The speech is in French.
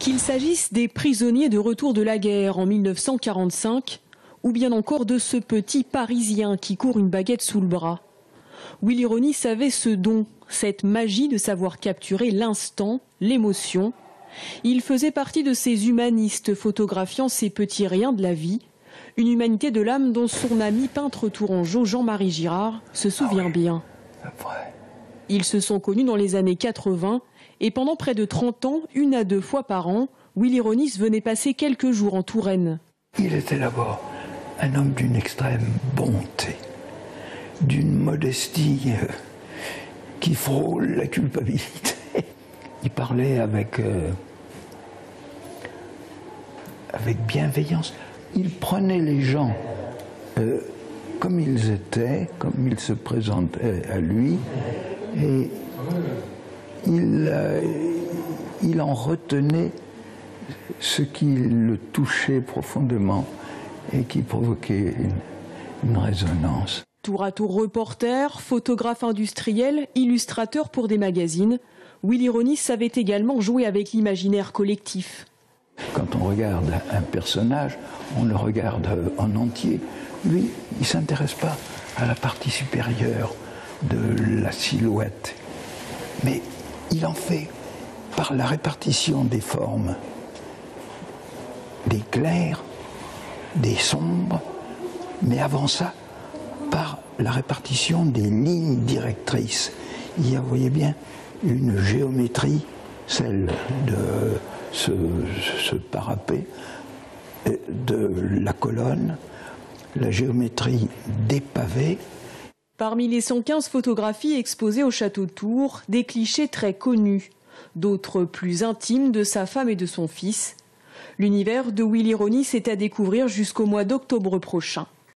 Qu'il s'agisse des prisonniers de retour de la guerre en 1945 ou bien encore de ce petit Parisien qui court une baguette sous le bras, Willy Ronis avait ce don, cette magie de savoir capturer l'instant, l'émotion. Il faisait partie de ces humanistes photographiant ces petits riens de la vie, une humanité de l'âme dont son ami peintre tourangeau Jean-Marie Girard se souvient bien. Ils se sont connus dans les années 80 et pendant près de 30 ans, 1 à 2 fois par an, Willy Ronis venait passer quelques jours en Touraine. Il était d'abord un homme d'une extrême bonté, d'une modestie qui frôle la culpabilité. Il parlait avec bienveillance. Il prenait les gens comme ils étaient, comme ils se présentaient à lui, et il en retenait ce qui le touchait profondément et qui provoquait une résonance. Tour à tour reporter, photographe industriel, illustrateur pour des magazines, Willy Ronis savait également jouer avec l'imaginaire collectif. Quand on regarde un personnage, on le regarde en entier. Lui, il ne s'intéresse pas à la partie supérieure de la silhouette, mais il en fait, par la répartition des formes, des clairs, des sombres, mais avant ça, par la répartition des lignes directrices. Il y a, vous voyez bien, une géométrie, celle de ce parapet, de la colonne, la géométrie des pavés. Parmi les 115 photographies exposées au château de Tours, des clichés très connus, d'autres plus intimes de sa femme et de son fils. L'univers de Willy Ronis est à découvrir jusqu'au mois d'octobre prochain.